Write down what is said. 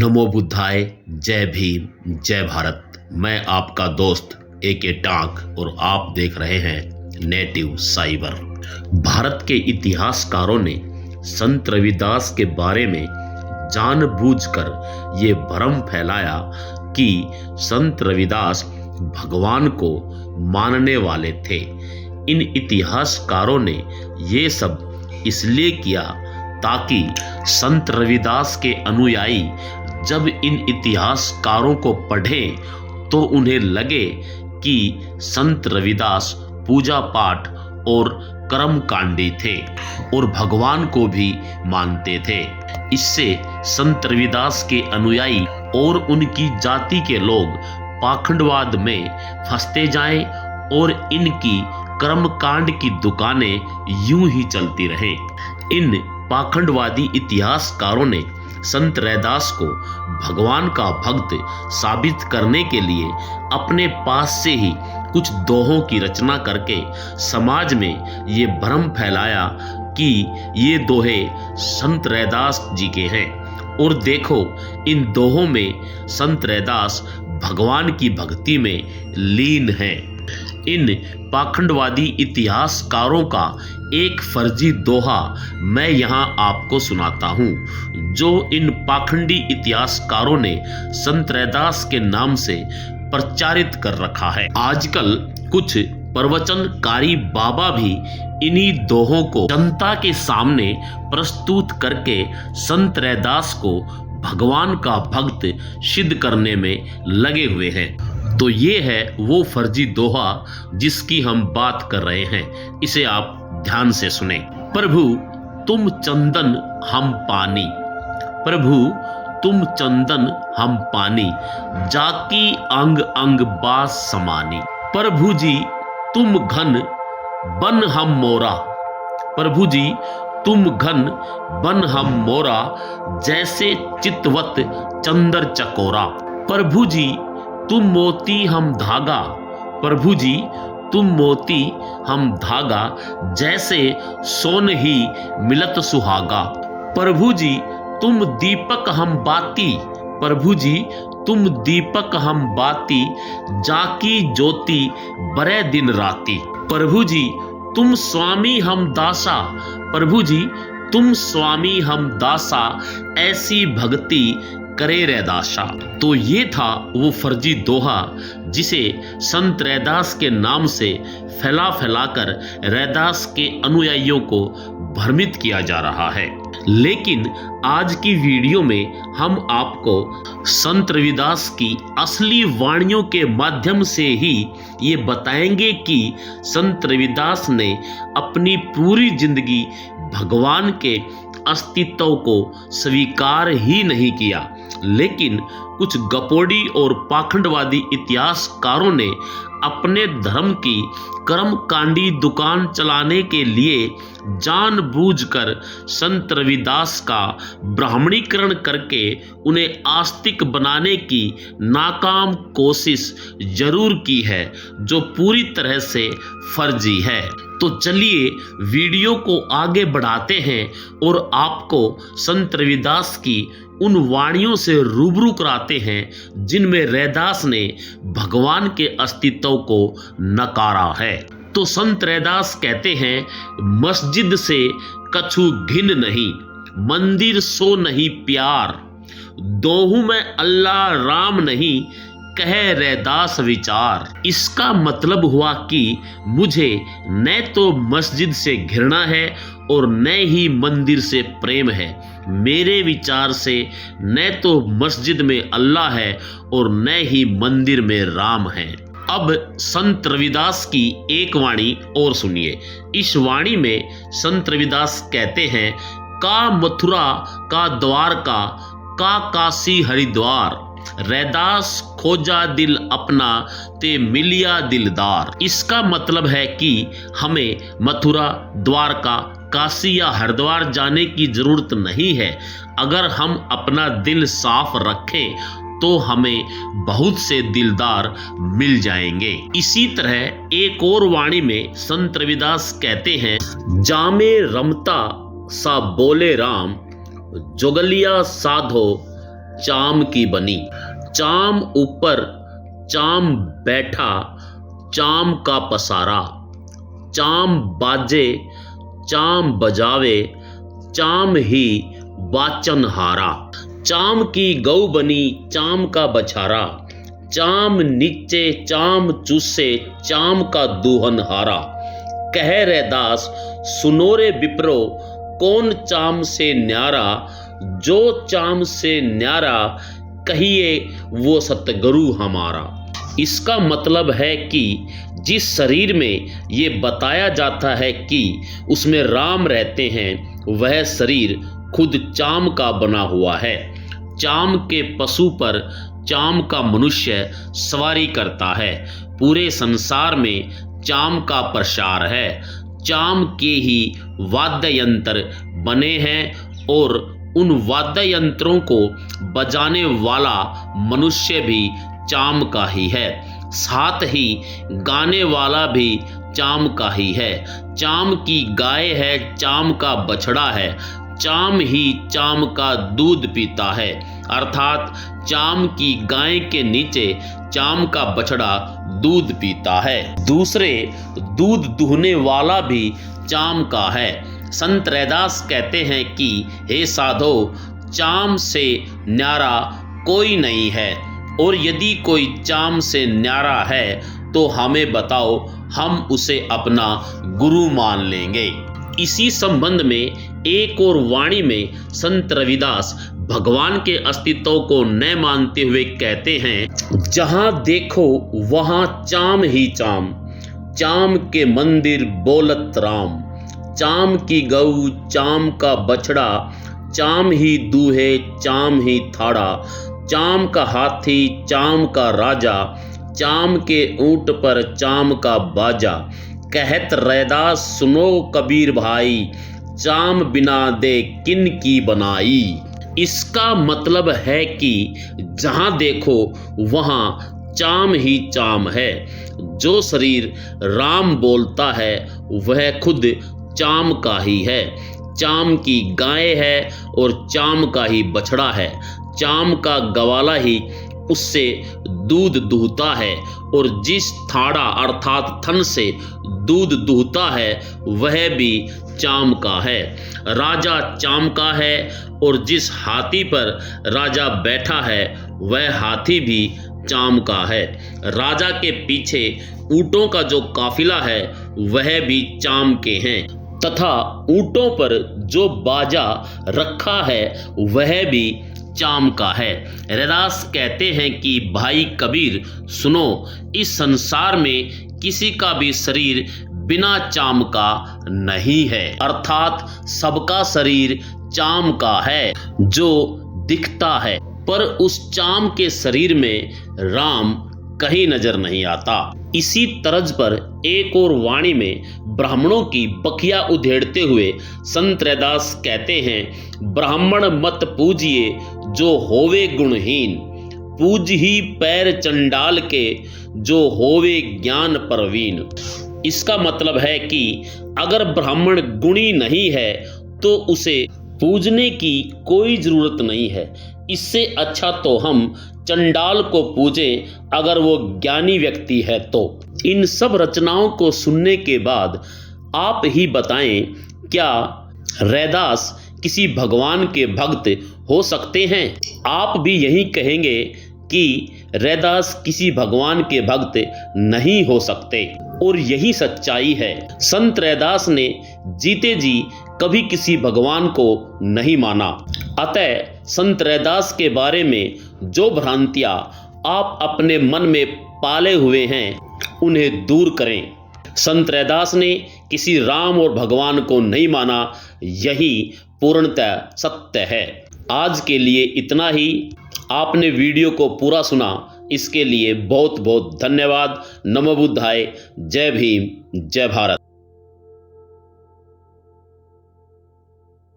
नमो बुद्धाय। जय भीम, जय भारत। मैं आपका दोस्त AK टाक और आप देख रहे हैं नेटिव साइबर। भारत के इतिहासकारों ने संत रविदास के बारे में जानबूझकर ये भ्रम फैलाया कि संत रविदास भगवान को मानने वाले थे। इन इतिहासकारों ने ये सब इसलिए किया ताकि संत रविदास के अनुयायी जब इन इतिहासकारों को पढ़ें तो उन्हें लगे कि संत रविदास पूजा पाठ और कर्मकांडी थे और भगवान को भी मानते थे। इससे संत रविदास के अनुयायी और उनकी जाति के लोग पाखंडवाद में फंसते जाएं और इनकी कर्मकांड की दुकानें यूं ही चलती रहें। इन पाखंडवादी इतिहासकारों ने संत रैदास को भगवान का भक्त साबित करने के लिए अपने पास से ही कुछ दोहों की रचना करके समाज में ये भ्रम फैलाया कि ये दोहे संत रैदास जी के हैं और देखो इन दोहों में संत रैदास भगवान की भक्ति में लीन हैं। इन पाखंडवादी इतिहासकारों का एक फर्जी दोहा मैं यहाँ आपको सुनाता हूँ जो इन पाखंडी इतिहासकारों ने संत रैदास के नाम से प्रचारित कर रखा है। आजकल कुछ प्रवचनकारी बाबा भी इन्हीं दोहों को जनता के सामने प्रस्तुत करके संत रैदास को भगवान का भक्त सिद्ध करने में लगे हुए हैं। तो ये है वो फर्जी दोहा जिसकी हम बात कर रहे हैं। इसे आप ध्यान से सुने। प्रभु तुम चंदन हम पानी, प्रभु तुम चंदन हम पानी, जाकी अंग अंग बास समानी। प्रभु जी तुम घन बन हम मोरा, प्रभु जी तुम घन बन हम मोरा, जैसे चितवत चंदर चकोरा। प्रभु जी तुम मोती हम धागा, प्रभु जी तुम मोती हम धागा, जैसे सोन ही मिलत सुहागा। प्रभु जी तुम दीपक हम बाती, प्रभु जी तुम दीपक हम बाती, जाकी ज्योति बरे दिन राती। प्रभु जी तुम स्वामी हम दासा, प्रभु जी तुम स्वामी हम दासा, ऐसी भक्ति करे रैदासा। तो ये था वो फर्जी दोहा जिसे संत रैदास के नाम से फैला कर रैदास के अनुयायियों को भ्रमित किया जा रहा है। लेकिन आज की वीडियो में हम आपको संत रविदास की असली वाणियों के माध्यम से ही ये बताएंगे कि संत रविदास ने अपनी पूरी जिंदगी भगवान के अस्तित्व को स्वीकार ही नहीं किया, लेकिन कुछ गपोड़ी और पाखंडवादी इतिहासकारों ने अपने धर्म की कर्मकांडी दुकान चलाने के लिए जानबूझकर संत रविदास का ब्राह्मणीकरण करके उन्हें आस्तिक बनाने की नाकाम कोशिश जरूर की है, जो पूरी तरह से फर्जी है। तो चलिए वीडियो को आगे बढ़ाते हैं और आपको संत रविदास की उन वाणियों से रूबरू कराते हैं जिनमें रैदास ने भगवान के अस्तित्व को नकारा है। तो संत रैदास कहते हैं, मस्जिद से कछु घिन नहीं, मंदिर सो नहीं प्यार, दोहू में अल्लाह राम नहीं, कहे रैदास विचार। इसका मतलब हुआ कि मुझे न तो मस्जिद से घृणा है और न ही मंदिर से प्रेम है। मेरे विचार से न तो मस्जिद में अल्लाह है और न ही मंदिर में राम है। अब संत रविदास की एक वाणी और सुनिए। इस वाणी में संत रविदास कहते हैं, का मथुरा का द्वारका, का काशी हरिद्वार, रैदास खोजा दिल अपना, ते मिलिया दिलदार। इसका मतलब है कि हमें मथुरा, द्वारका, काशी या हरिद्वार जाने की जरूरत नहीं है। अगर हम अपना दिल साफ रखें तो हमें बहुत से दिलदार मिल जाएंगे। इसी तरह एक और वाणी में संत रविदास कहते हैं, जामे रमता सा बोले राम, जोगलिया साधो चाम की बनी। चाम ऊपर चाम बैठा, चाम का पसारा। चाम बाजे, चाम बजावे, चाम ही बाचनहारा। चाम की गौ बनी, चाम का बछारा। चाम नीचे, चाम चूसे, चाम का दूहनहारा। कह रैदास सुनो रे विप्रो, कौन चाम से न्यारा। जो चाम से न्यारा, कहिए वो सतगुरु हमारा। इसका मतलब है कि जिस शरीर में ये बताया जाता है कि उसमें राम रहते हैं, वह शरीर खुद चाम का बना हुआ है। चाम के पशु पर चाम का मनुष्य सवारी करता है। पूरे संसार में चाम का प्रसार है। चाम के ही वाद्य यंत्र बने हैं और उन वाद्य यंत्रों को बजाने वाला मनुष्य भी चाम का ही है। साथ ही गाने वाला भी चाम का ही है। चाम की गाय है, चाम का बछड़ा है। चाम ही चाम का दूध पीता है, अर्थात चाम की गाय के नीचे चाम का बछड़ा दूध पीता है। दूसरे दूध दुहने वाला भी चाम का है। संत रैदास कहते हैं कि हे साधो, चाम से न्यारा कोई नहीं है, और यदि कोई चाम से न्यारा है तो हमें बताओ, हम उसे अपना गुरु मान लेंगे। इसी संबंध में एक और वाणी में संत रविदास भगवान के अस्तित्व को न मानते हुए कहते हैं, जहां देखो वहां चाम ही चाम, चाम के मंदिर बोलत राम। चाम की गऊ, चाम का बछड़ा, चाम ही दूहे, चाम ही थाड़ा। चाम का हाथी, चाम का राजा, चाम के ऊंट पर चाम का बाजा। कहत रैदास सुनो कबीर भाई, चाम बिना दे किन की बनाई। इसका मतलब है कि जहां देखो वहां चाम ही चाम है। जो शरीर राम बोलता है वह खुद चाम का ही है। चाम की गाय है और चाम का ही बछड़ा है। चाम का गवाला ही उससे दूध दूहता है, और जिस थाड़ा अर्थात थन से दूध दूहता है वह भी चाम का है। राजा चाम का है, और जिस हाथी पर राजा बैठा है वह हाथी भी चाम का है। राजा के पीछे ऊंटों का जो काफिला है वह भी चाम के हैं, तथा ऊंटों पर जो बाजा रखा है वह भी चाम का है। रैदास कहते हैं कि भाई कबीर सुनो, इस संसार में किसी का भी शरीर बिना चाम का नहीं है, अर्थात सबका शरीर चाम का है जो दिखता है, पर उस चाम के शरीर में राम कहीं नजर नहीं आता। इसी तर्ज पर एक और वाणी में ब्राह्मणों की बखिया उधेड़ते हुए संत रैदास कहते हैं, ब्राह्मण मत पूजिए जो होवे गुणहीन, पूज ही पैर चंडाल के जो होवे ज्ञान परवीन। इसका मतलब है कि अगर ब्राह्मण गुणी नहीं है तो उसे पूजने की कोई जरूरत नहीं है। इससे अच्छा तो हम चंडाल को पूजें अगर वो ज्ञानी व्यक्ति है तो। इन सब रचनाओं को सुनने के बाद आप ही बताएं, क्या रैदास किसी भगवान के भक्त हो सकते हैं? आप भी यही कहेंगे कि रैदास किसी भगवान के भक्त नहीं हो सकते, और यही सच्चाई है। संत रैदास ने जीते जी कभी किसी भगवान को नहीं माना। अतः संत रैदास के बारे में जो भ्रांतियां आप अपने मन में पाले हुए हैं उन्हें दूर करें। संत रैदास ने किसी राम और भगवान को नहीं माना, यही पूर्णतः सत्य है। आज के लिए इतना ही। आपने वीडियो को पूरा सुना, इसके लिए बहुत बहुत धन्यवाद। नमो बुद्धाय। जय भीम, जय भारत।